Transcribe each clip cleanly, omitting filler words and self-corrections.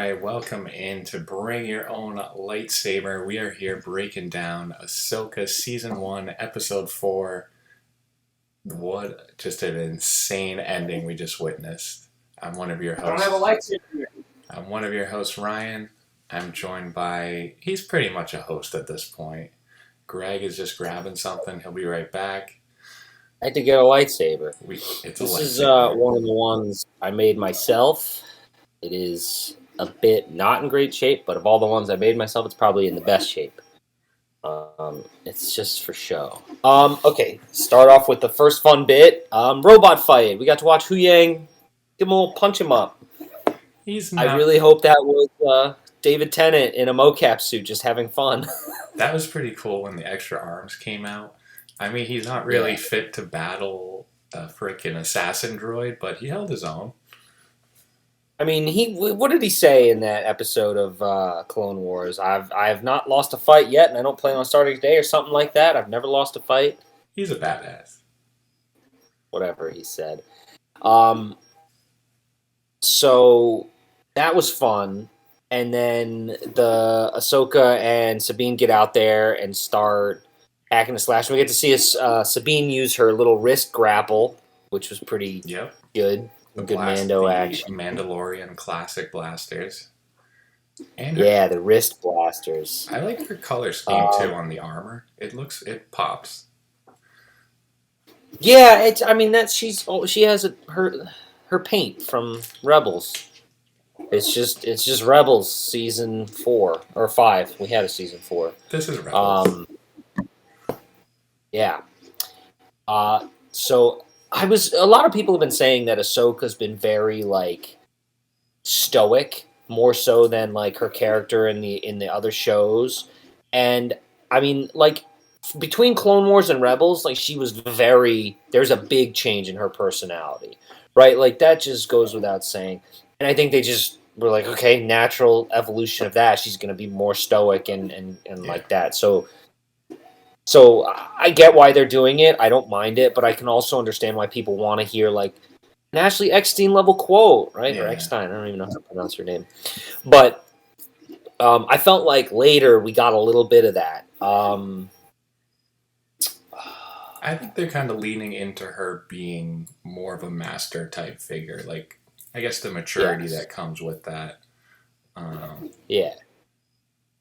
right, welcome in to Bring Your Own Lightsaber. We are here breaking down Ahsoka Season 1, Episode 4. What just an insane ending we just witnessed. I'm one of your I don't have a hosts. lightsaber here. I'm one of your hosts, Ryan. I'm joined by, he's pretty much a host at this point. Greg is just grabbing something. He'll be right back. I had to get a lightsaber. It's This a is lightsaber. one of the ones I made myself. It is a bit not in great shape, but of all the ones I made myself, it's probably in the best shape. It's just for show. Okay, start off with the first fun bit. Robot fight. We got to watch Hu Yang. Give him a little punch him up. He's not. I really hope that was David Tennant in a mocap suit just having fun. That was pretty cool when the extra arms came out. I mean, he's not really fit to battle a frickin' assassin droid, but he held his own. I mean, what did he say in that episode of Clone Wars? I have not lost a fight yet, and I don't plan on starting today, or something like that. I've never lost a fight. He's a badass. Whatever he said. So that was fun, and then the Ahsoka and Sabine get out there and start hacking and slashing. We get to see Sabine use her little wrist grapple, which was pretty good. Good Mando action. Mandalorian classic blasters. And the wrist blasters. I like her color scheme too on the armor. It pops. Yeah, she has her paint from Rebels. It's just Rebels season 4 or 5. We had a season 4. This is Rebels. Yeah. So a lot of people have been saying that Ahsoka's been very stoic, more so than her character in the other shows. And I mean, between Clone Wars and Rebels, she was there's a big change in her personality. Right? That just goes without saying. And I think they just were okay, natural evolution of that. She's gonna be more stoic and like that. So I get why they're doing it. I don't mind it, but I can also understand why people want to hear an Ashley Eckstein level quote, right? Yeah. Or Eckstein. I don't even know how to pronounce her name. But I felt like later we got a little bit of that. I think they're kind of leaning into her being more of a master type figure. I guess the maturity that comes with that. Yeah.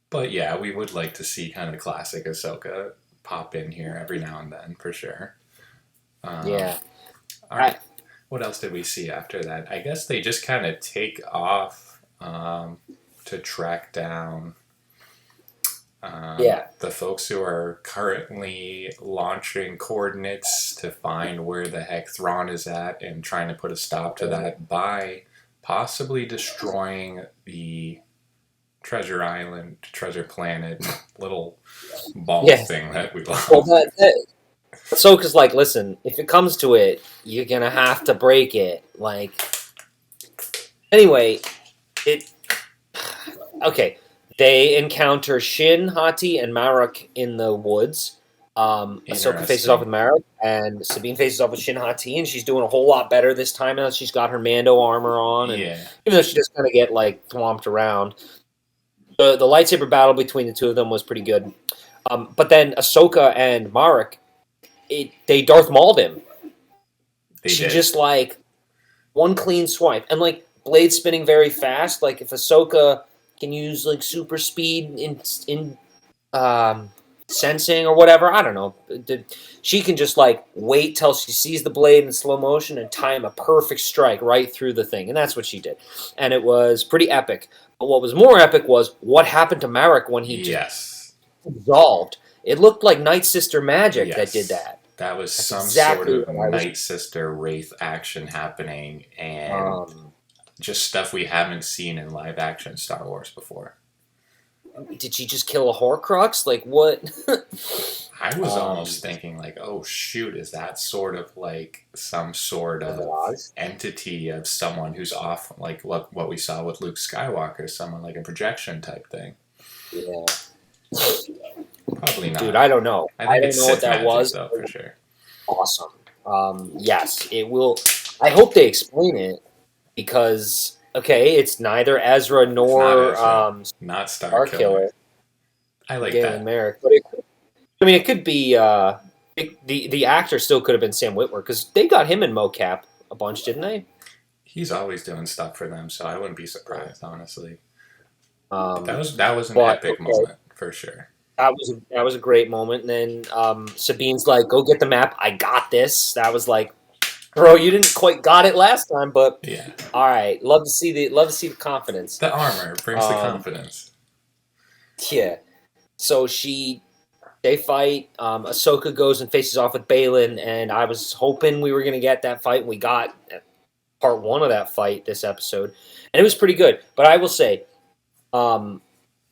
But yeah, we would like to see kind of classic Ahsoka pop in here every now and then, for sure. Yeah. All right. What else did we see after that? I guess they just kind of take off to track down the folks who are currently launching coordinates to find where the heck Thrawn is at and trying to put a stop to that by possibly destroying the Treasure Island, Treasure Planet, little ball thing that we lost. Well, Ahsoka's listen, if it comes to it, you're gonna have to break it. Anyway, okay. They encounter Shin, Hati, and Marek in the woods. Ahsoka faces off with Marek, and Sabine faces off with Shin Hati, and she's doing a whole lot better this time now. She's got her Mando armor on, and even though she just kind of get thwomped around. The lightsaber battle between the two of them was pretty good. But then Ahsoka and Marek, they Darth Mauled him. She did. Just one clean swipe. And blade spinning very fast. If Ahsoka can use super speed in sensing or whatever, I don't know. She can just wait till she sees the blade in slow motion and time a perfect strike right through the thing. And that's what she did. And it was pretty epic. But what was more epic was what happened to Marek when he just dissolved. It looked like Night Sister magic that did that. That was sort of Night Sister Wraith action happening, and just stuff we haven't seen in live action Star Wars before. Did she just kill a Horcrux? What? I was almost thinking oh shoot, is that sort of some sort of entity of someone who's off, what we saw with Luke Skywalker, someone a projection type thing. Yeah. Probably not. Dude, I don't know. I don't know what that was. Though, for sure. Awesome. Yes, it will. I hope they explain it because Okay, it's neither Ezra It's not nor Ezra. Not Star Killer. Starkiller, I like Galen that. Merrick. But it could be the actor still could have been Sam Witwer because they got him in mocap a bunch, didn't they? He's always doing stuff for them, so I wouldn't be surprised, honestly. But Um, that was an but epic okay, moment for sure. that was a great moment. And then Sabine's like, "Go get the map. I got this." That was like, bro, you didn't quite got it last time, but Yeah. all right. Love to see the confidence. The armor brings the Um, confidence. yeah. So they fight. Ahsoka goes and faces off with Balin, and I was hoping we were gonna get that fight. And we got part one of that fight this episode, and it was pretty good. But I will say, um,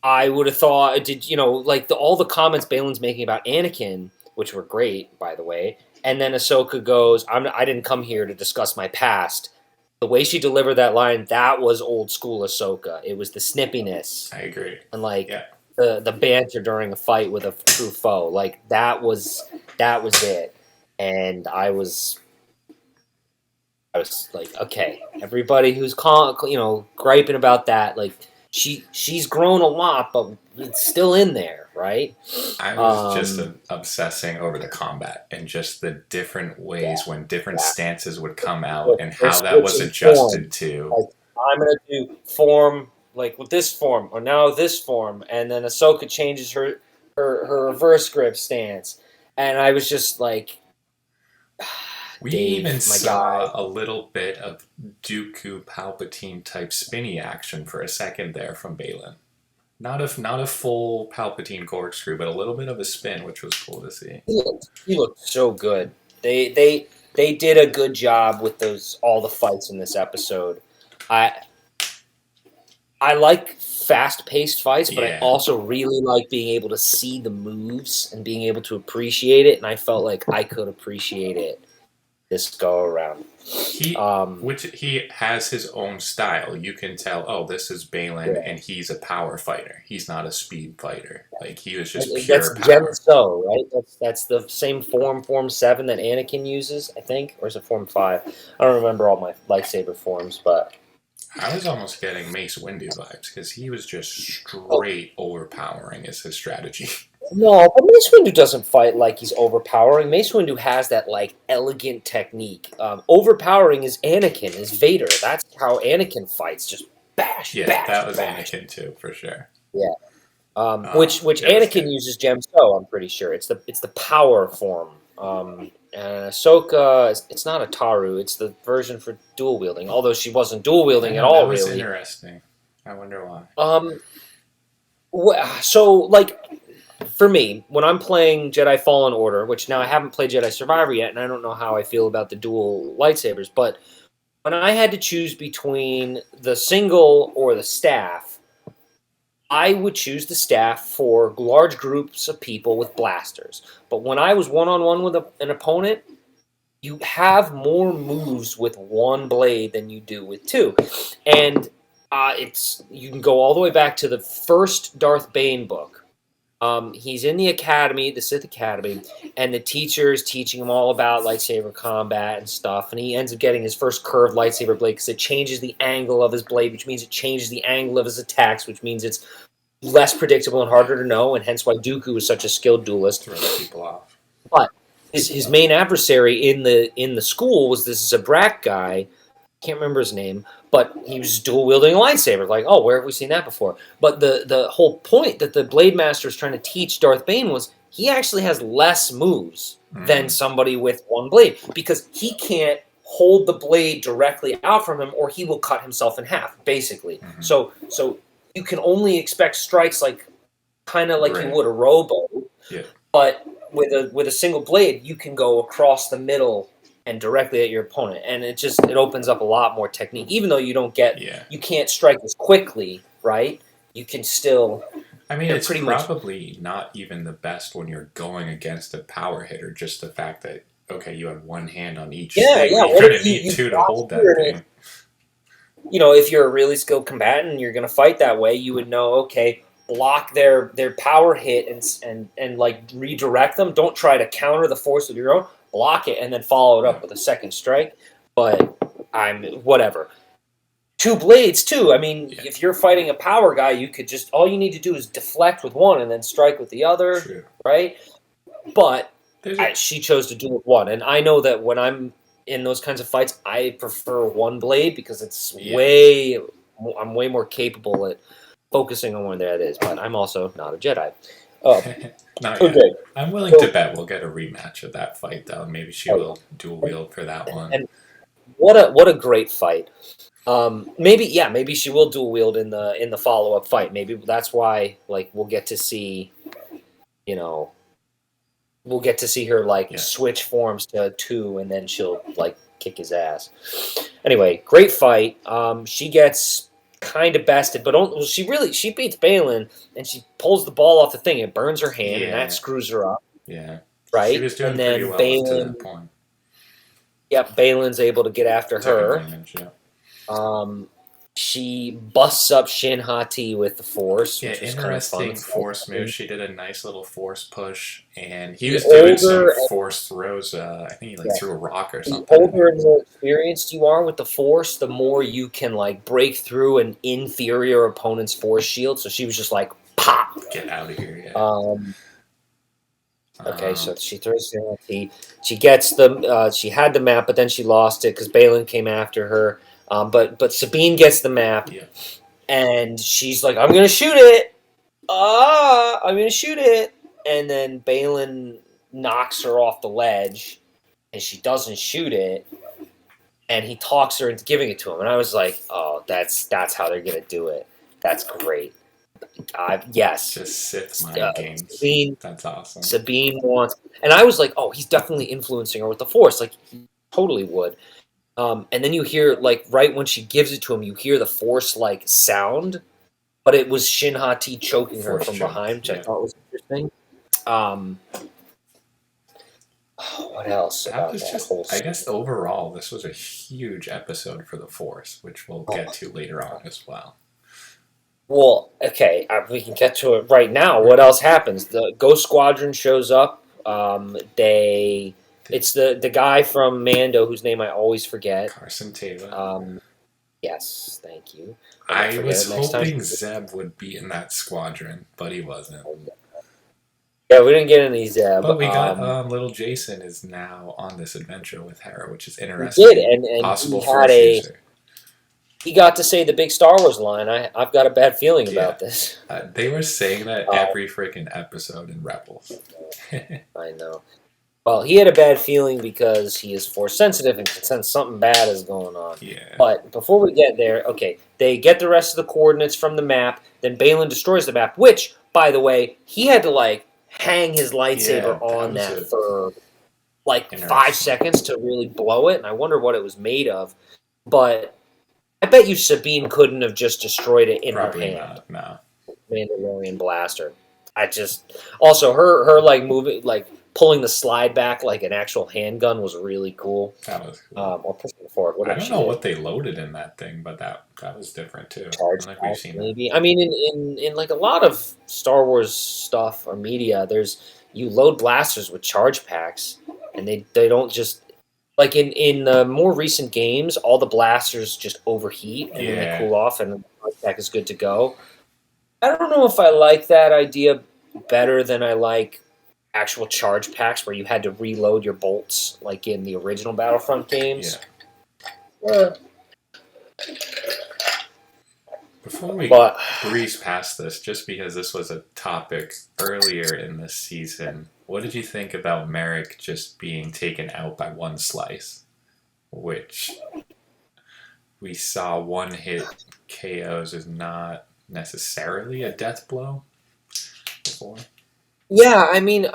I would have thought, like all the comments Balin's making about Anakin, which were great, by the way. And then Ahsoka goes, I didn't come here to discuss my past. The way she delivered that line, that was old school Ahsoka. It was the snippiness I agree. and like Yeah. the banter during a fight with a true foe. Like that was it. And I was like, okay, everybody who's griping about that, like she's grown a lot, but it's still in there, right? I was just Um, obsessing over the combat and just the different yeah, ways when different yeah. stances would come out They're, and they're how that was switching form. adjusted to. Like I'm gonna do form like with this form, or now this form, and then Ahsoka changes her reverse grip stance, and I was just like, We even Dave, my guy. saw a little bit of Dooku Palpatine type spinny action for a second there from Balin. Not a full Palpatine corkscrew, but a little bit of a spin, which was cool to see. He looked so good. They did a good job with all the fights in this episode. I I like fast paced fights, but I Yeah, also really like being able to see the moves and being able to appreciate it. And I felt like I could appreciate it this go around. he Um, which he has his own style. You can tell, oh, this is Balin, yeah. and he's a power fighter. He's not a speed fighter. Like he was just That's pure Gem power. So, right? That's the same Form 7 that Anakin uses, I think, or is it Form 5? I don't remember all my lightsaber forms, but I was almost getting Mace Windu vibes because he was just oh, straight overpowering as his strategy. no, but Mace Windu doesn't fight like he's overpowering. Mace Windu has that like elegant technique. Overpowering is Anakin, is Vader. That's how Anakin fights. Just bash, Yeah, bash, that was bash. Anakin too, for sure. Yeah. Which It was Anakin good. uses Gem So. I'm pretty sure it's the power form. Ahsoka, it's not a Taru. It's the version for dual wielding. Although she wasn't dual I wielding at know, that all, was really. interesting. I wonder why. Um, so like for me, when I'm playing Jedi Fallen Order, which now I haven't played Jedi Survivor yet, and I don't know how I feel about the dual lightsabers, but when I had to choose between the single or the staff, I would choose the staff for large groups of people with blasters. But when I was one on one with an opponent, you have more moves with one blade than you do with two, and it's you can go all the way back to the first Darth Bane book. He's in the academy, the Sith Academy, and the teacher is teaching him all about lightsaber combat and stuff. And he ends up getting his first curved lightsaber blade because it changes the angle of his blade, which means it changes the angle of his attacks, which means it's less predictable and Yeah, harder to know, and hence why Dooku is such a skilled duelist. throws people off. But his main adversary in the school was this Zabrak guy. Can't remember his name, but he was dual wielding a lightsaber. Like, oh, where have we seen that before? But the whole point that the Blade Master is trying to teach Darth Bane was he actually has less moves than Mm, somebody with one blade because he can't hold the blade directly out from him or he will cut himself in half, basically. mm-hmm. So you can only expect strikes like kind of like you Right. would a robo, Yeah. but with a single blade, you can go across the middle and directly at your opponent, and it opens up a lot more technique. Even though Yeah. you can't strike as quickly, right? You can still I mean, they're it's pretty much probably not even the best when you're going against a power hitter. Just the fact that, okay, you have one hand on each yeah, thing, yeah. but you're What gonna if need you two to block hold that here thing. if you're a really skilled combatant and you're going to fight that way, you would know, okay, block their power hit and like redirect them. Don't try to counter the force of your own. Block it and then follow it Yeah. up with a second strike. But I'm whatever. two blades too. I mean, Yeah. if you're fighting a power guy, you could just all you need to do is deflect with one and then strike with the other, True. right? But There's a, she chose to do it with one, and I know that when I'm in those kinds of fights, I prefer one blade because it's I'm way more capable at focusing on where that is. But I'm also not a Jedi. not yet. Okay. I'm willing to bet we'll get a rematch of that fight, though. Maybe she will dual wield for that one. And what a great fight. Maybe she will dual wield in the follow up fight. Maybe that's why we'll get to see, we'll get to see her switch forms to 2, and then she'll kick his ass. Anyway, great fight. She gets kind of bested, but she beats Balin, and she pulls the ball off the thing. It burns her hand, and that screws her up. Yeah, right. She was doing and then pretty well Balin, up to that point. Yep, Balin's able to get after her. Advantage, yeah. She busts up Shin Hati with the Force. Yeah, which was interesting kind of fun. Force move. She did a nice little Force push, and he was doing some Force throws. I think he threw a rock or something. The older and more experienced you are with the Force, the more you can break through an inferior opponent's Force shield. So she was just pop. Get out of here! Yeah. Okay, so she throws Shin Hati. She gets the. She had the map, but then she lost it because Balin came after her. But Sabine gets the map, and she's like, "I'm gonna shoot it! I'm gonna shoot it!" And then Balin knocks her off the ledge, and she doesn't shoot it. And he talks her into giving it to him, and I was like, "Oh, that's how they're gonna do it. That's great." Yes, just Sith mind games. Sabine, that's awesome. Sabine wants, and I was like, "Oh, he's definitely influencing her with the Force. He totally would." And then you hear, right when she gives it to him, you hear the Force, sound. But it was Shin Hati choking her from behind, which I thought was interesting. What else about that whole scene? I guess overall, this was a huge episode for the Force, which we'll get to later on as well. Well, okay, we can get to it right now. What else happens? The Ghost Squadron shows up. It's the guy from Mando whose name I always forget. Carson Taylor. Yes, thank you. I was hoping Zeb would be in that squadron, but he wasn't. Yeah, we didn't get any Zeb. But we got little Jason is now on this adventure with Hera, which is interesting. We did, and possible he got to say the big Star Wars line. I've got a bad feeling about this. They were saying that every freaking episode in Rebels. I know. Well, he had a bad feeling because he is Force sensitive and can sense something bad is going on. Yeah. But before we get there, okay, they get the rest of the coordinates from the map. Then Balin destroys the map, which, by the way, he had to hang his lightsaber on that for 5 seconds to really blow it. And I wonder what it was made of. But I bet you Sabine couldn't have just destroyed it in Probably her hand. No. Mandalorian blaster. Also her moving pulling the slide back like an actual handgun was really cool. That was cool. Or pushing forward. I don't know what they loaded in that thing, but that was different too. We've seen maybe. That. I mean, in a lot of Star Wars stuff or media, you load blasters with charge packs, and they don't just in the more recent games, all the blasters just overheat and then they cool off, and the charge pack is good to go. I don't know if I like that idea better than I like actual charge packs where you had to reload your bolts like in the original Battlefront games. Before we breeze past this, just because this was a topic earlier in this season, what did you think about Merrick just being taken out by one slice? Which we saw one hit KOs is not necessarily a death blow before. Yeah, I mean,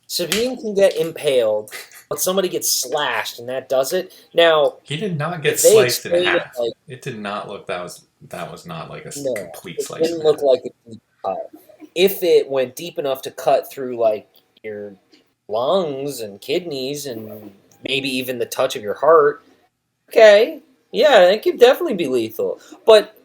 Sabine can get impaled, but somebody gets slashed, and that does it. Now he did not get sliced in half. It did not look that was not like a complete slice. It didn't look like a deep cut. If it went deep enough to cut through your lungs and kidneys and maybe even the touch of your heart, okay, yeah, it could definitely be lethal. But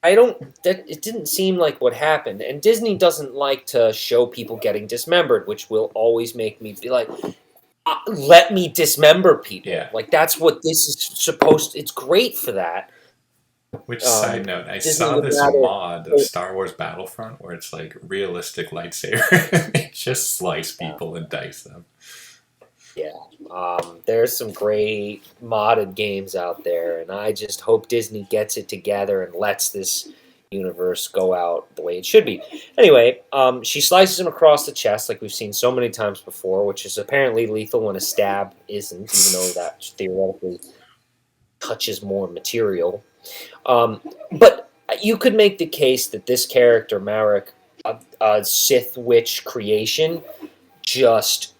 it didn't seem like what happened. And Disney doesn't like to show people getting dismembered, which will always make me be like, let me dismember people. Yeah. Like, that's what this is supposed to, it's great for that. Which, side note, I Disney saw would this rather. mod of Star Wars Battlefront where it's like realistic lightsaber. They just slice people and dice them. Yeah. There's some great modded games out there, and I just hope Disney gets it together and lets this universe go out the way it should be. Anyway, she slices him across the chest like we've seen so many times before, which is apparently lethal when a stab isn't, even though that theoretically touches more material. But you could make the case that this character, Marek, a Sith witch creation, just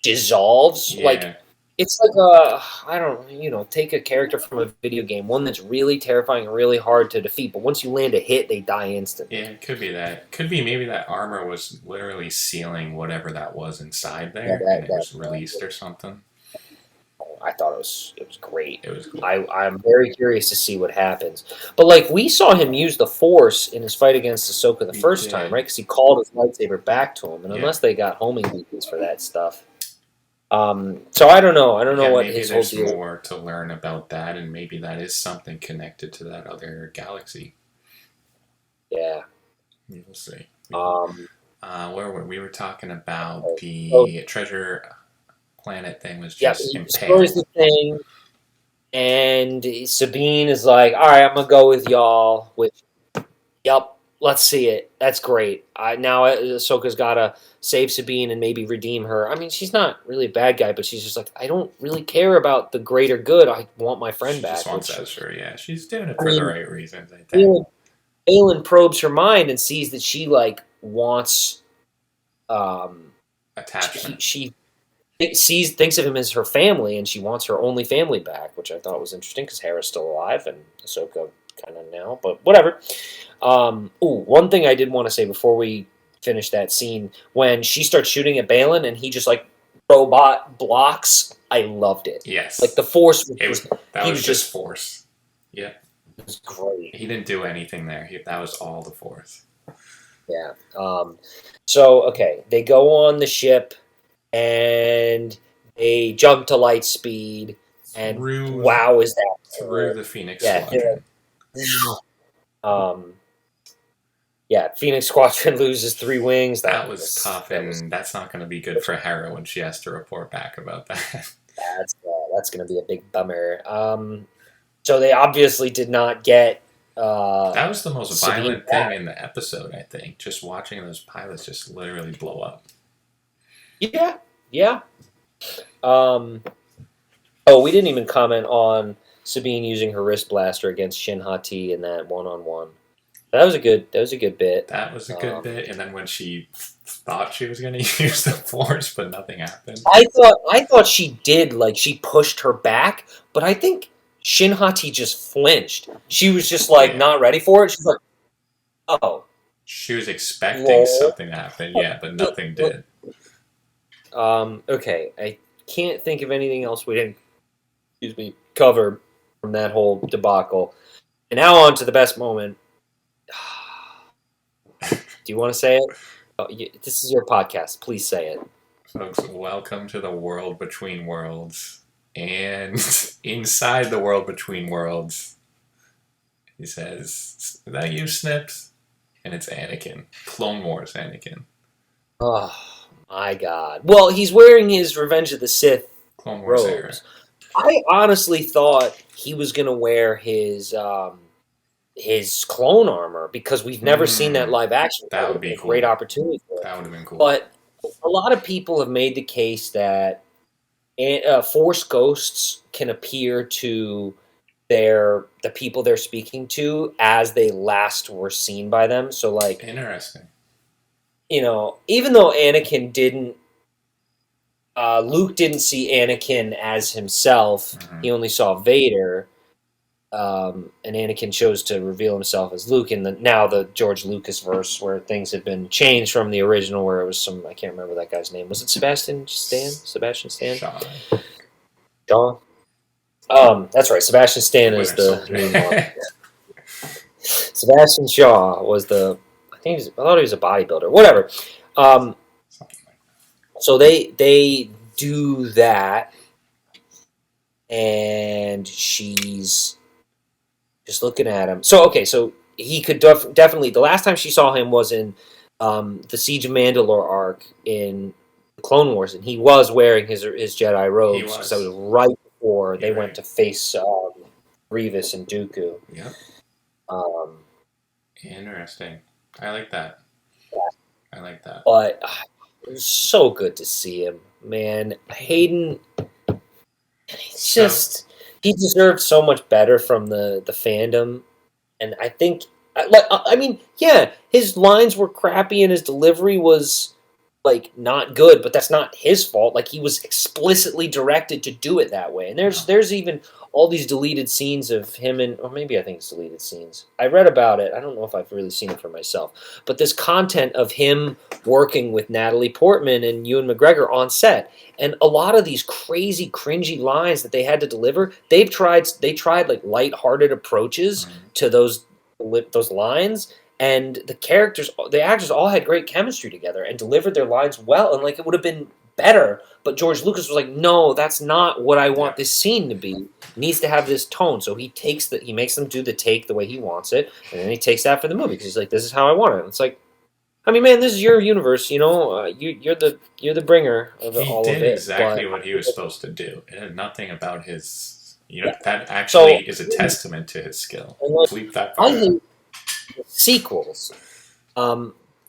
dissolves. Yeah. Like, it's like a, I don't, take a character from a video game, one that's really terrifying and really hard to defeat, but once you land a hit, they die instantly. Yeah, it could be that. Could be maybe that armor was literally sealing whatever that was inside there, and it was released or something. I thought it was great. It was cool. I'm very curious to see what happens. But, like, we saw him use the Force in his fight against Ahsoka the first time, right? Because he called his lightsaber back to him, and unless they got homing beacons for that stuff. So I don't know. I don't know what his whole deal. Maybe there's more to learn about that, and maybe that is something connected to that other galaxy. Yeah. We'll see. Where were we? We were talking about the treasure planet thing was just impaled. The thing, and Sabine is like, all right, I'm going to go with y'all. Yep, let's see it. That's great. Now Ahsoka's got to save Sabine and maybe redeem her. I mean, she's not really a bad guy, but she's just like, I don't really care about the greater good. I want my friend back. She just wants Ezra, yeah. She's doing it for the right reasons, I think. Aelin probes her mind and sees that she, like, wants attachment. She thinks of him as her family, and she wants her only family back, which I thought was interesting because Hera's still alive and Ahsoka kind of now, but whatever. One thing I did want to say before we finish that scene, when she starts shooting at Balin and he just like robot blocks, I loved it. Yes, like the Force. That was just Force. Yeah, it was great. He didn't do anything there. That was all the Force. Yeah. So okay, they go on the ship and they jump to light speed, and wow, is that through the Phoenix Squadron? Phoenix Squadron loses 3 wings. That was tough, and that's not going to be good for Hera when she has to report back about that. That's going to be a big bummer. So they obviously did not get. That was the most violent thing in the episode, I think. Just watching those pilots just literally blow up. Yeah. We didn't even comment on Sabine using her wrist blaster against Shin Hati in that one-on-one. That was a good bit. That was a good bit, and then when she thought she was going to use the Force, but nothing happened. I thought she did, like, she pushed her back, but I think Shin Hati just flinched. She was just, like, not ready for it. She's like, oh. She was expecting something to happen, but nothing did. Okay, I can't think of anything else we didn't cover from that whole debacle. And now on to the best moment. Do you want to say it? Oh, this is your podcast. Please say it. Folks, welcome to the world between worlds. And inside the world between worlds, he says, is that you, Snips? And it's Anakin. Clone Wars Anakin. Oh, my God. Well, he's wearing his Revenge of the Sith Clone Wars robes. Era. I honestly thought he was going to wear his clone armor because we've never seen that live action. That would be a great opportunity for it. That would have been cool. But a lot of people have made the case that Force ghosts can appear to the people they're speaking to as they last were seen by them. So, like, interesting. Even though Anakin didn't, Luke didn't see Anakin as himself. Mm-hmm. He only saw Vader. And Anakin chose to reveal himself as Luke in the George Lucas verse, where things had been changed from the original, where it was I can't remember that guy's name. Was it Sebastian Stan? Shaw. That's right. Sebastian Stan is the new one. Sebastian Shaw was I thought he was a bodybuilder. Whatever. So they do that, and she's just looking at him. So he could definitely. The last time she saw him was in the Siege of Mandalore arc in the Clone Wars, and he was wearing his Jedi robes because that was right before they went to face Grievous and Dooku. Yep. Interesting. I like that. I like that. But it was so good to see him, man. Hayden, he deserved so much better from the fandom, and I think, I mean, yeah, his lines were crappy and his delivery was like not good, but that's not his fault. Like, he was explicitly directed to do it that way, and there's even all these deleted scenes of him or maybe I think it's deleted scenes. I read about it. I don't know if I've really seen it for myself, but this content of him working with Natalie Portman and Ewan McGregor on set, and a lot of these crazy, cringy lines that they had to deliver. They tried like lighthearted approaches to those lines. And the actors all had great chemistry together and delivered their lines well, and like it would have been better. But George Lucas was like, "No, that's not what I want this scene to be. It needs to have this tone." So he makes them do the take the way he wants it, and then he takes that for the movie because he's like, "This is how I want it." And it's like, I mean, man, this is your universe, you know. You're the bringer of all of it. He did exactly what he was supposed to do. It had nothing about his, that actually is a testament to his skill. Bleep that part out. Sequels,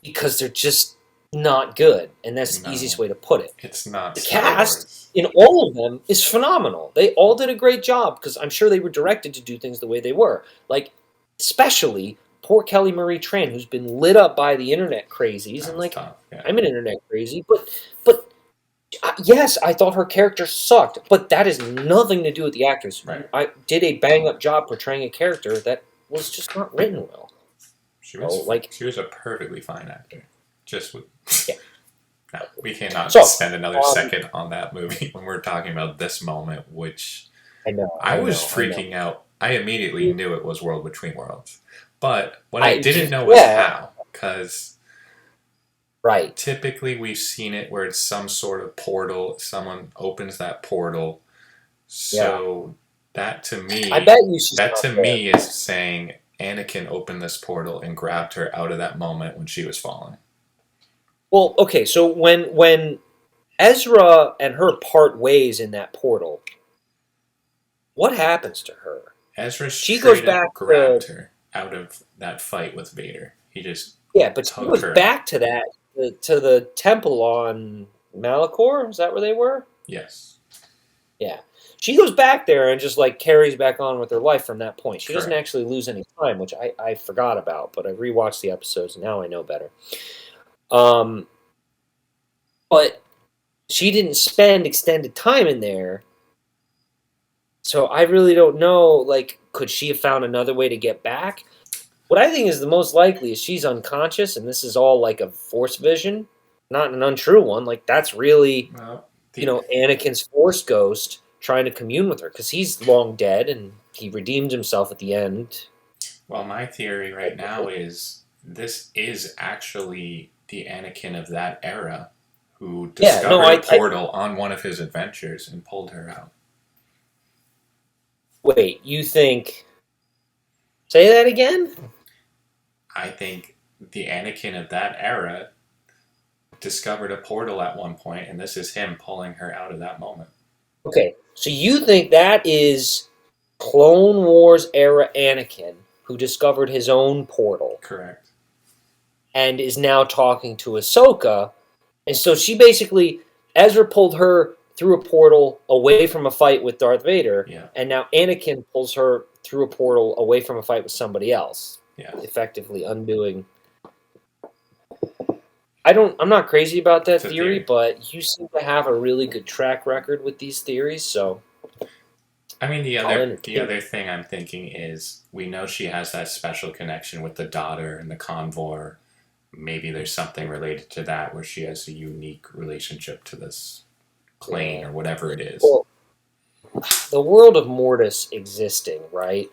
because they're just not good, and that's the easiest way to put it. It's not. The cast in all of them is phenomenal. They all did a great job because I'm sure they were directed to do things the way they were. Like, especially poor Kelly Marie Tran, who's been lit up by the internet crazies, and like, I'm an internet crazy, but yes, I thought her character sucked, but that has nothing to do with the actors. Right. I did a bang up job portraying a character that was just not written well. She was a perfectly fine actor. Just with no, we cannot spend another second on that movie when we're talking about this moment, which I was freaking out. I immediately knew it was World Between Worlds, but what I didn't know was how, because typically we've seen it where it's some sort of portal. Someone opens that portal, so that to me, is saying Anakin opened this portal and grabbed her out of that moment when she was falling. Well, okay, so when Ezra and her part ways in that portal, what happens to her? Ezra goes back grabbed her out of that fight with Vader. He just but she goes back to the temple on Malachor. Is that where they were? Yes. Yeah. She goes back there and just like carries back on with her life from that point. She doesn't actually lose any time, which I forgot about, but I rewatched the episodes and now I know better. But she didn't spend extended time in there, so I really don't know. Like, could she have found another way to get back? What I think is the most likely is she's unconscious, and this is all like a Force vision, not an untrue one. Like, that's really, Anakin's Force ghost trying to commune with her, because he's long dead and he redeemed himself at the end. Well, my theory right now is this is actually the Anakin of that era who discovered a portal on one of his adventures and pulled her out. Wait, you think... Say that again? I think the Anakin of that era discovered a portal at one point, and this is him pulling her out of that moment. Okay, so you think that is Clone Wars era Anakin who discovered his own portal. Correct. And is now talking to Ahsoka. And so she basically, Ezra pulled her through a portal away from a fight with Darth Vader. Yeah. And now Anakin pulls her through a portal away from a fight with somebody else. Yeah. Effectively undoing. I'm not crazy about that theory, but you seem to have a really good track record with these theories, so. I mean, the other thing I'm thinking is we know she has that special connection with the daughter and the convor. Maybe there's something related to that where she has a unique relationship to this plane or whatever it is. Well, the world of Mortis existing, right?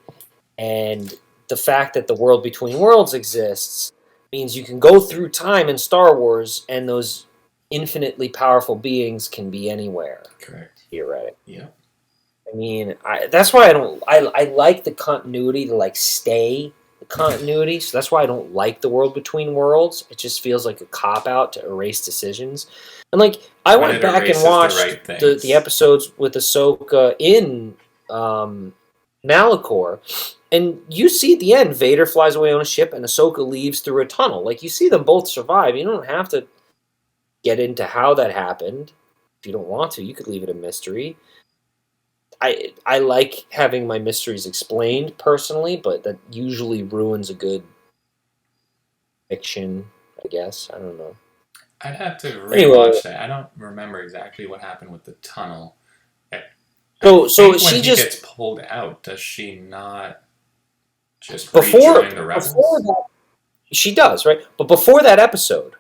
And the fact that the world between worlds exists means you can go through time in Star Wars, and those infinitely powerful beings can be anywhere. Correct. Theoretically. Yeah. I mean, that's why I don't. I like the continuity to like stay the continuity. So that's why I don't like the World Between Worlds. It just feels like a cop out to erase decisions. And like I When went it back and erases the watched right the things. episodes with Ahsoka in Malachor, and you see at the end Vader flies away on a ship and Ahsoka leaves through a tunnel. Like you see them both survive. You don't have to get into how that happened. If you don't want to, you could leave it a mystery. I like having my mysteries explained personally, but that usually ruins a good fiction, I guess. I don't know. I'd have to Anyway, rewatch that. I don't remember exactly what happened with the tunnel. I, I so think when she he just gets pulled out, does she not just before rejoin the before rebels? that she does, right? But before that episode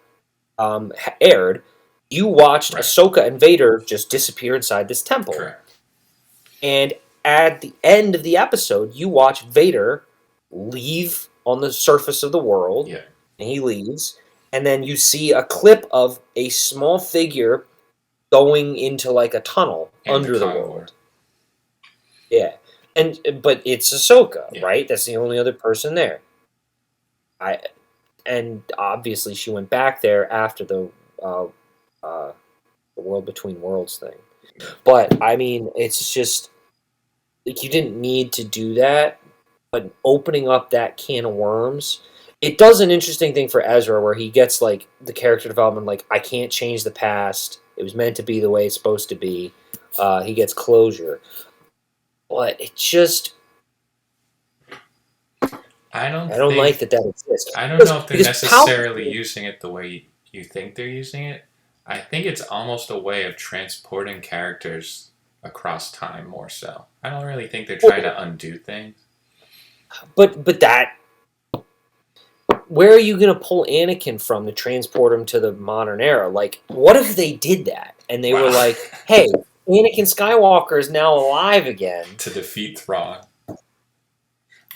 aired, you watched Right. Ahsoka and Vader just disappear inside this temple. Correct. And at the end of the episode, you watch Vader leave on the surface of the world, Yeah. and he leaves, and then you see a clip of a small figure going into like a tunnel And the under the Convor. world. Yeah, and but it's Ahsoka, Yeah. right? That's the only other person there. I and obviously she went back there after uh, the World Between Worlds thing. But I mean, it's just like you didn't need to do that, but opening up that can of worms, it does an interesting thing for Ezra where he gets like the character development, like I can't change the past. It was meant to be the way it's supposed to be. He gets closure, but it just I don't I don't like think. that exists I don't know if they're because necessarily Palpatine. using it the way you think they're using it. I think it's almost a way of transporting characters across time more so. I don't really think they're trying to undo things. But that where are you going to pull Anakin from to transport him to the modern era? Like, what if they did that and they were Wow. like, "Hey, Anakin Skywalker is now alive again." To defeat Thrawn.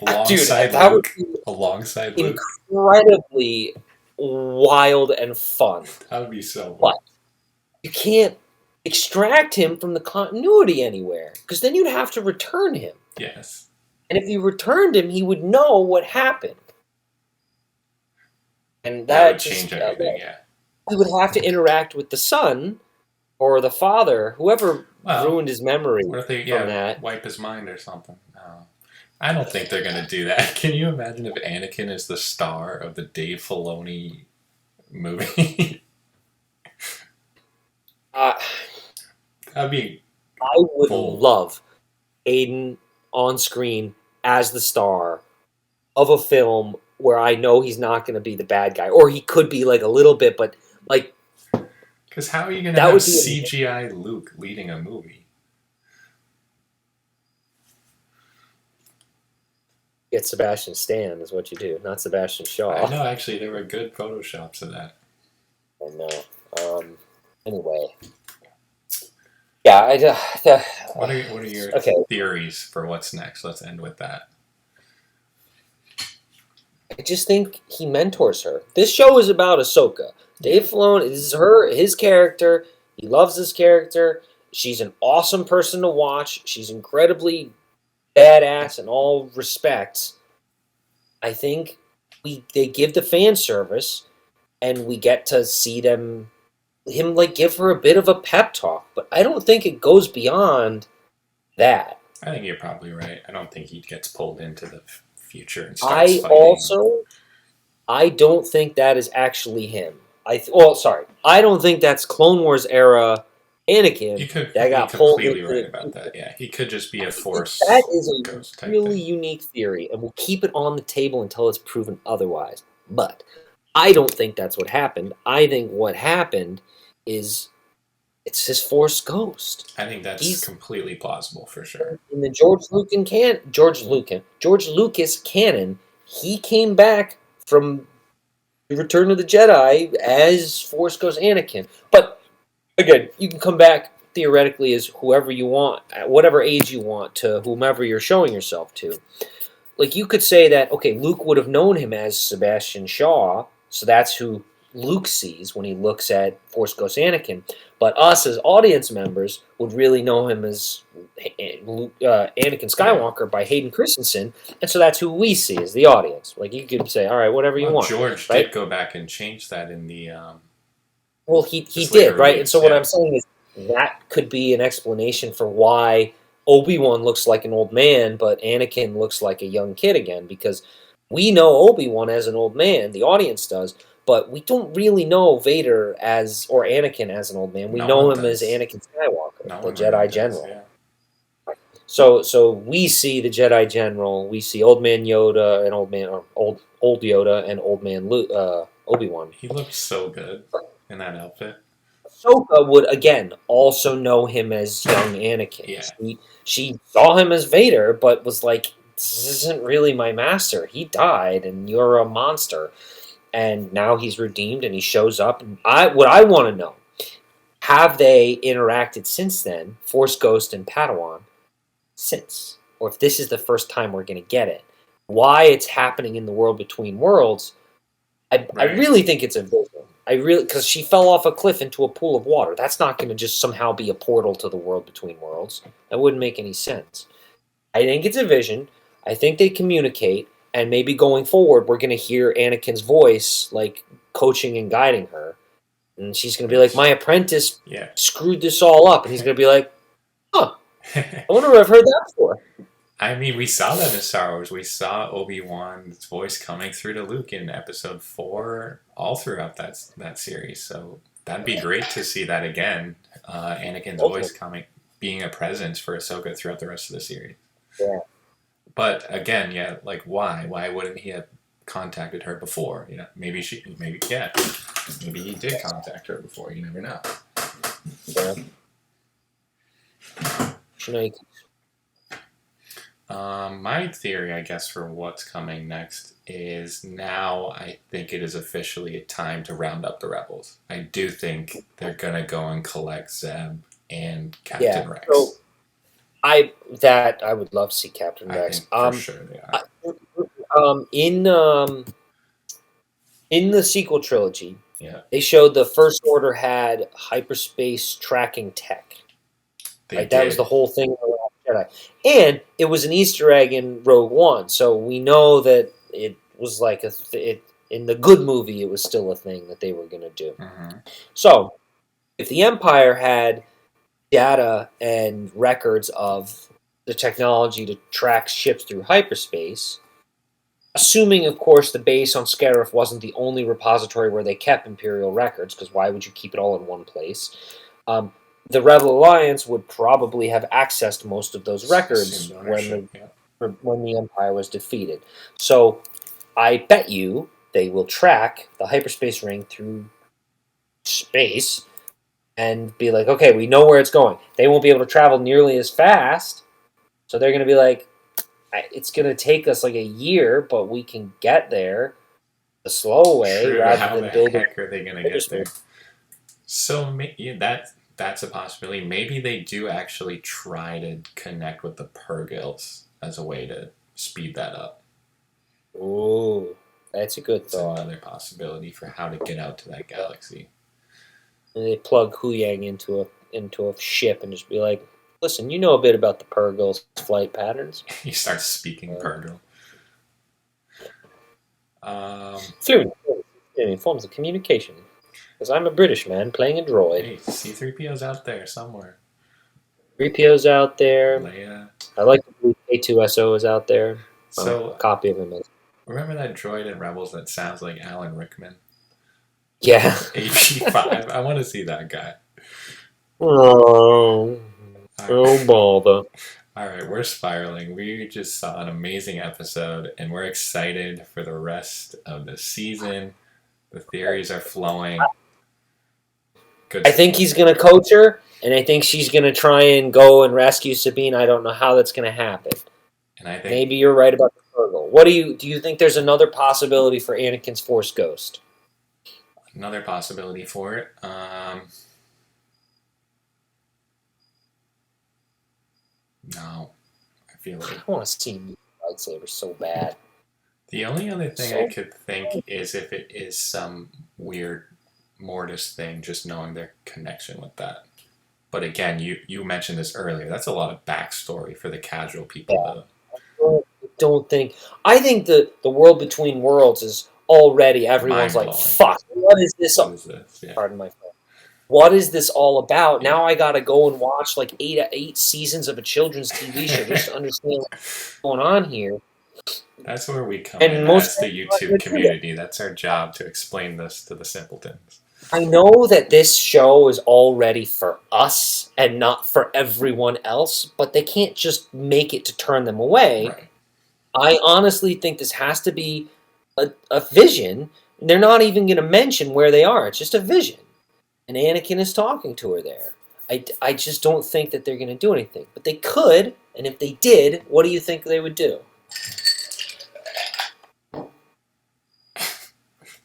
Dude, Alongside that would Luke. be Alongside Luke. incredibly wild and fun. That would be so But fun. you can't extract him from the continuity anywhere because then you'd have to return him. Yes. And if you returned him, he would know what happened. And That that would just change everything, yeah. he would have to interact with the son or the father, whoever Well, ruined his memory what if they, from that. wipe his mind or something? No. I don't think they're going to do that. Can you imagine if Anakin is the star of the Dave Filoni movie? Uh, That'd be I would cool. love Aiden on screen as the star of a film where I know he's not going to be the bad guy, or he could be like a little bit, but like Because how are you going to that have would be CGI Luke leading a movie? get Sebastian Stan is what you do, not Sebastian Shaw. I know, actually, there were good photoshops of that. I know. Anyway, yeah. What are your Okay. theories for what's next? Let's end with that. I just think he mentors her. This show is about Ahsoka. Dave Filoni, this is his character. He loves this character. She's an awesome person to watch. She's incredibly badass in all respects. I think they give the fan service, and we get to see him like give her a bit of a pep talk. But I don't think it goes beyond that. I think you're probably right. I don't think he gets pulled into the future and starts I fighting. also I don't think that is actually him. I don't think that's Clone Wars era Anakin You could that be got pulled completely into right the about future. that. Yeah, he could just be a That force is ghost a type really thing. unique theory, and we'll keep it on the table until it's proven otherwise. But I don't think that's what happened. I think what happened is it's his Force ghost. I think that's He's completely plausible for sure. in the George Lucas canon. He came back from Return of the Jedi as Force Ghost Anakin. But again, you can come back theoretically as whoever you want, at whatever age you want, to whomever you're showing yourself to. Like you could say that, okay, Luke would have known him as Sebastian Shaw, so that's who Luke sees when he looks at Force Ghost Anakin, but us as audience members would really know him as Anakin Skywalker by Hayden Christensen, and so that's who we see as the audience. Like you could say, all right, whatever you Well, want, George right? did go back and change that in the Well, he this later did, right? And release. so what Yeah, I'm saying is that could be an explanation for why Obi-Wan looks like an old man, but Anakin looks like a young kid again, because we know Obi-Wan as an old man, the audience does, but we don't really know Vader as or Anakin as an old man. We no know one him as does. Anakin Skywalker, No the one really Jedi does. General. Yeah. So we see the Jedi General, we see Old Man Yoda and Old Man or old Yoda and Old Man Obi-Wan. He looked so good in that outfit. Ahsoka would again also know him as young Anakin. Yeah. She saw him as Vader, but was like, "This isn't really my master. He died, and you're a monster." And now he's redeemed, and he shows up. And what I want to know: have they interacted since then, Force Ghost and Padawan, since, or if this is the first time we're going to get it? Why it's happening in the world between worlds? I really think it's a vision. I really, because she fell off a cliff into a pool of water. That's not going to just somehow be a portal to the world between worlds. That wouldn't make any sense. I think it's a vision. I think they communicate, and maybe going forward, we're going to hear Anakin's voice, like coaching and guiding her, and she's going to be like, "My apprentice screwed this all up," and he's going to be like, "Huh? I wonder where I've heard that before." I mean, we saw that in Star Wars. We saw Obi-Wan's voice coming through to Luke in Episode 4, all throughout that series. So that'd be great to see that again. Anakin's voice being a presence for Ahsoka throughout the rest of the series. Yeah. But again, like why? Why wouldn't he have contacted her before? Maybe he did contact her before. You never know. Yeah. My theory, I guess, for what's coming next is now I think it is officially a time to round up the rebels. I do think they're gonna go and collect Zeb and Captain Rex. So I would love to see Captain Rex. Think for sure they are. In the sequel trilogy, Yeah. they showed the First Order had hyperspace tracking tech. That was the whole thing in The Last Jedi. And it was an Easter egg in Rogue One, so we know that it was like in the good movie, it was still a thing that they were going to do. Mm-hmm. So, if the Empire had data and records of the technology to track ships through hyperspace, assuming, of course, the base on Scarif wasn't the only repository where they kept Imperial records, because why would you keep it all in one place? The Rebel Alliance would probably have accessed most of those records when the Empire was defeated. So I bet you they will track the hyperspace ring through space and be like, okay, we know where it's going. They won't be able to travel nearly as fast, so they're going to be like, it's going to take us like a year, but we can get there the slow way rather than building. How the heck are they going to get there? So that's a possibility. Maybe they do actually try to connect with the Purgils as a way to speed that up. Ooh, that's a good thought. Another possibility for how to get out to that galaxy. And they plug Huyang into a ship and just be like, "Listen, you know a bit about the Purgils' flight patterns." He starts speaking Purgil. Fluent in forms of communication. Because I'm a British man playing a droid. Hey, C-3PO's out there somewhere. 3PO's out there. Leia. I like to believe K2SO is out there. So, a copy of him is. Remember that droid in Rebels that sounds like Alan Rickman? Yeah. AP5. I want to see that guy. Oh bother. Alright, we're spiraling. We just saw an amazing episode, and we're excited for the rest of the season. The theories are flowing. I think he's going to coach her, and I think she's going to try and go and rescue Sabine. I don't know how that's going to happen. And I think maybe you're right about the Purgle. What do you think there's another possibility for Anakin's Force Ghost? Another possibility for it. No. I feel like I want to see lightsaber so bad. The only other thing I could think is if it is some weird Mortis thing, just knowing their connection with that. But again, you mentioned this earlier. That's a lot of backstory for the casual people, Yeah. though. Don't think. I think the world between worlds is already everyone's Mind like, blowing. fuck. What is this? What is this? Yeah. Pardon my French. What is this all about? Yeah. Now I gotta go and watch like eight seasons of a children's TV show just to understand what's going on here. That's where we come And in most as the YouTube community. That's our job, to explain this to the simpletons. I know that this show is already for us and not for everyone else, but they can't just make it to turn them away. Right. I honestly think this has to be a vision. They're not even going to mention where they are. It's just a vision. And Anakin is talking to her there. I just don't think that they're going to do anything. But they could, and if they did, what do you think they would do?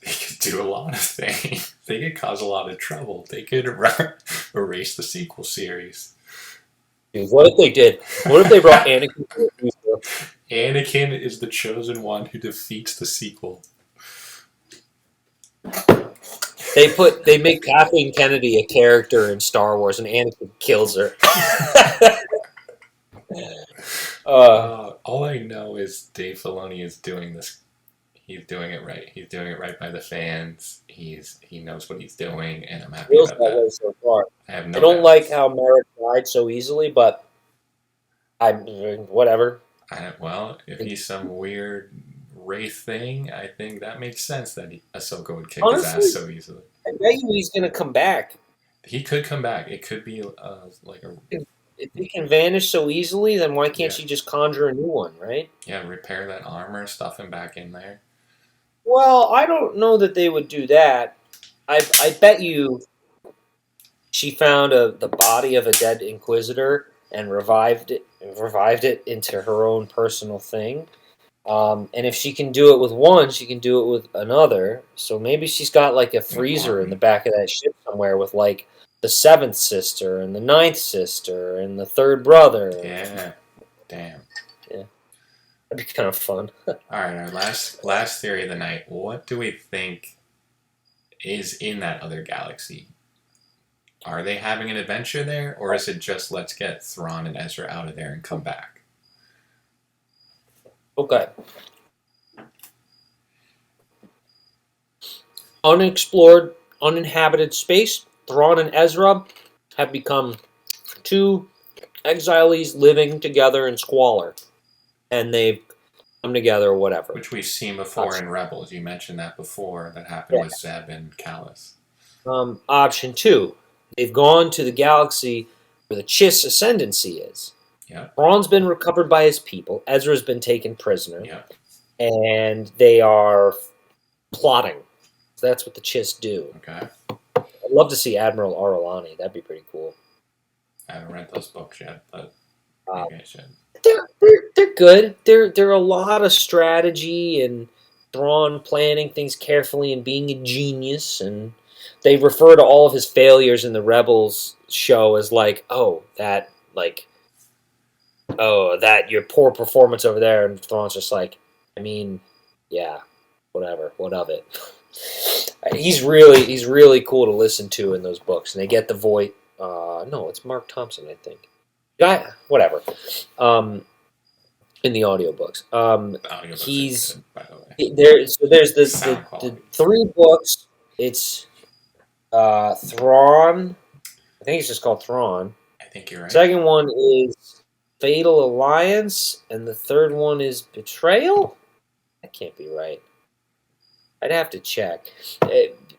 They could do a lot of things. They could cause a lot of trouble. They could erase the sequel series. Dude, what if they did? What if they brought Anakin to the future? Anakin is the chosen one who defeats the sequel. They make Kathleen Kennedy a character in Star Wars, and Anakin kills her. All I know is Dave Filoni is doing this. He's doing it right. He's doing it right by the fans. He knows what he's doing, and I'm happy Feels about that way that. so far. I I don't like how Merrick died so easily, but whatever. Well, if he's some weird wraith thing, I think that makes sense that Ahsoka would kick his ass so easily. I bet you he's gonna come back. He could come back. It could be like a. If he can vanish so easily, then why can't she just conjure a new one, right? Yeah, repair that armor, stuff him back in there. Well, I don't know that they would do that. I bet you she found the body of a dead Inquisitor and revived it into her own personal thing. And if she can do it with one, she can do it with another. So maybe she's got like a freezer in the back of that ship somewhere with like the 7th sister and the 9th sister and the 3rd brother. Yeah. Damn. Yeah. That'd be kind of fun. Alright, our last theory of the night. What do we think is in that other galaxy? Are they having an adventure there, or is it just let's get Thrawn and Ezra out of there and come back? Okay. Unexplored, uninhabited space. Thrawn and Ezra have become 2 exiles living together in squalor. And they've come together or whatever. Which we've seen before in Rebels. You mentioned that before. That happened with Zeb and Callus. Option 2. They've gone to the galaxy where the Chiss ascendancy is. Yeah. Thrawn's been recovered by his people. Ezra's been taken prisoner. Yeah. And they are plotting. So that's what the Chiss do. Okay. I'd love to see Admiral Arulani. That'd be pretty cool. I haven't read those books yet, but maybe I should. They're good. They're a lot of strategy and Thrawn planning things carefully and being a genius. And they refer to all of his failures in the Rebels show as like, that your poor performance over there. And Thrawn's just like, I mean, yeah, whatever. What of it? He's really cool to listen to in those books, and they get the voice. No, it's Mark Thompson, I think. Whatever. In the audiobooks, he's good, by the way. there's the 3 books. It's Thrawn. I think it's just called Thrawn. I think you're right. Second one is Fatal Alliance, and the third one is Betrayal. That can't be right. I'd have to check.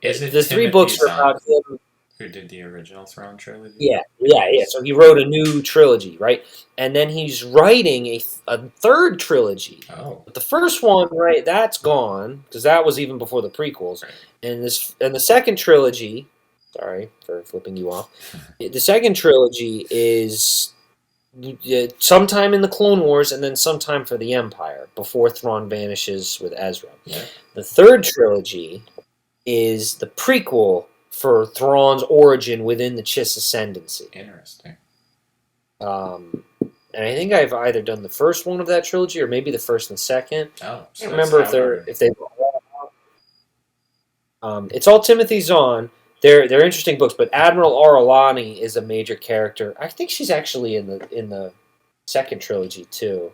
Is it the 3 books are about him. Who did the original Thrawn trilogy? Yeah. So he wrote a new trilogy, right? And then he's writing a 3rd trilogy. Oh. But the first one, right, that's gone because that was even before the prequels. Right. And the second trilogy, sorry for flipping you off. The second trilogy is sometime in the Clone Wars and then sometime for the Empire before Thrawn vanishes with Ezra. Yeah. The 3rd trilogy is the prequel for Thrawn's origin within the Chiss ascendancy. Interesting. And I think I've either done the first one of that trilogy or maybe the first and second. Oh, I can't remember if they. It's all Timothy Zahn, they're interesting books. But Admiral Orlani is a major character. I think she's actually in the second trilogy too.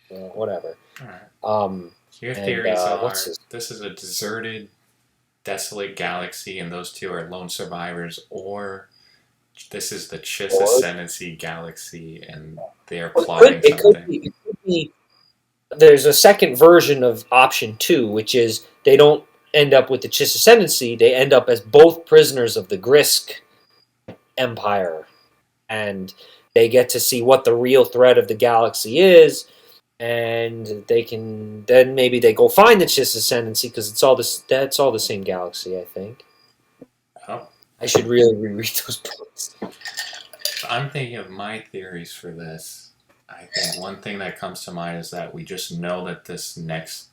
Whatever. All right. Um, Your theories are what's his? this is a deserted, desolate galaxy, and those two are lone survivors, or this is the Chiss Ascendancy galaxy, and they are plotting something. It could be. There's a second version of option 2, which is they don't end up with the Chiss Ascendancy. They end up as both prisoners of the Grisk Empire, and they get to see what the real threat of the galaxy is, and they can then maybe they go find the Chiss Ascendancy because it's all this. That's all the same galaxy, I think. Oh. I should really reread those books. I'm thinking of my theories for this. I think one thing that comes to mind is that we just know that this next,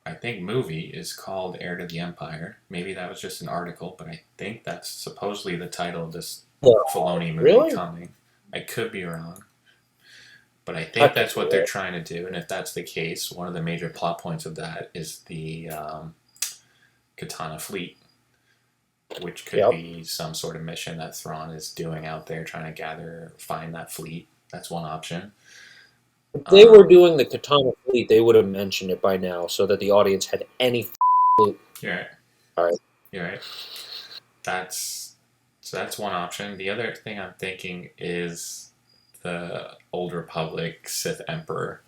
I think, movie is called Heir to the Empire. Maybe that was just an article, but I think that's supposedly the title of this Filoni movie coming. I could be wrong. But I think that's what they're trying to do, and if that's the case, one of the major plot points of that is the Katana Fleet, which could be some sort of mission that Thrawn is doing out there, trying to find that fleet. That's one option. If they were doing the Katana Fleet, they would have mentioned it by now, so that the audience had any clue. You're right. All right. You're right. That's one option. The other thing I'm thinking is the Old Republic Sith Emperor.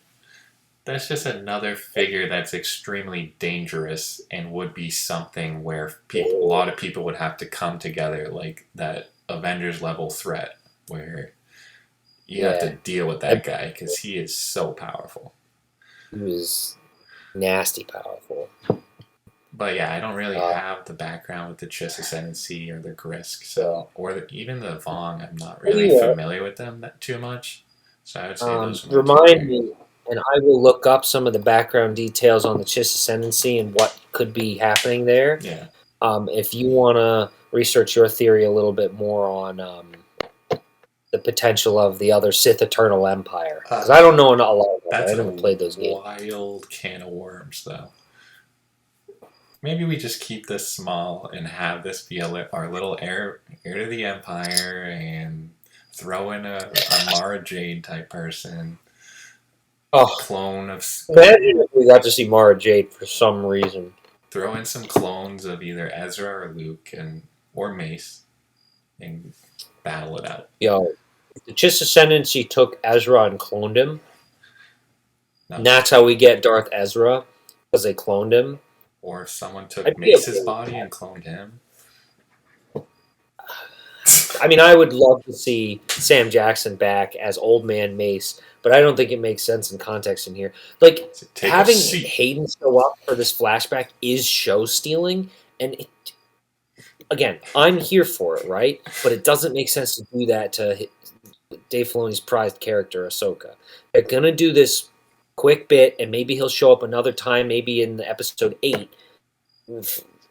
That's just another figure that's extremely dangerous and would be something where a lot of people would have to come together, like that Avengers level threat, where you have to deal with that guy because he is so powerful. He was nasty powerful. But yeah, I don't really have the background with the Chiss Ascendancy or the Grisk, even the Vong. I'm not really familiar with them too much, so I would say those. Remind me. And I will look up some of the background details on the Chiss Ascendancy and what could be happening there. Yeah. If you want to research your theory a little bit more on the potential of the other Sith Eternal Empire, because I don't know a lot about that. I haven't played those games. Wild can of worms, though. Maybe we just keep this small and have this be our little heir to the Empire, and throw in a Mara Jade type person. Clone of. Imagine if we got to see Mara Jade for some reason. Throw in some clones of either Ezra or Luke or Mace, and battle it out. Yo, if the Chiss Ascendancy took Ezra and cloned him, and that's how we get Darth Ezra, because they cloned him. Or if someone took Mace's body and cloned him. I mean, I would love to see Sam Jackson back as Old Man Mace, but I don't think it makes sense in context in here. Like, having Hayden show up for this flashback is show stealing, and again, I'm here for it, right? But it doesn't make sense to do that to Dave Filoni's prized character, Ahsoka. They're going to do this quick bit, and maybe he'll show up another time, maybe in episode 8.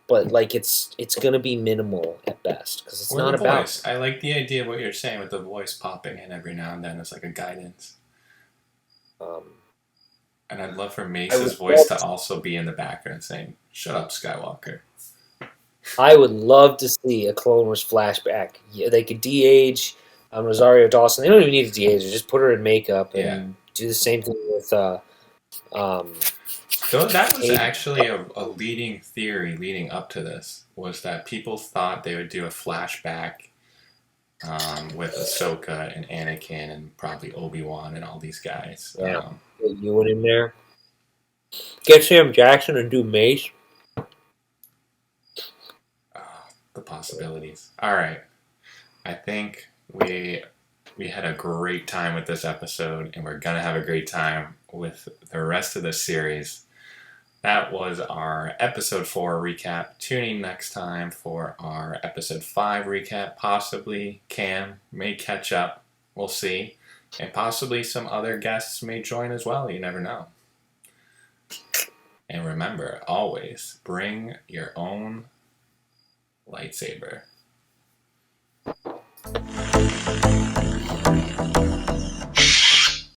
But like it's going to be minimal at best because it's not about. Voice. I like the idea of what you're saying with the voice popping in every now and then as like a guidance. And I'd love for Mace's voice to also be in the background saying, "Shut up, Skywalker." I would love to see a Clone Wars flashback. Yeah, they could de-age Rosario Dawson. They don't even need to de-age her; just put her in makeup and do the same thing with. So that was actually a leading theory leading up to this, was that people thought they would do a flashback with Ahsoka and Anakin and probably Obi-Wan and all these guys. Yeah, get you in there. Get Sam Jackson and do Mace. The possibilities. All right. I think we had a great time with this episode, and we're going to have a great time with the rest of the series. That was our episode 4 recap. Tune in next time for our episode 5 recap. Possibly Cam may catch up. We'll see. And possibly some other guests may join as well. You never know. And remember, always bring your own lightsaber.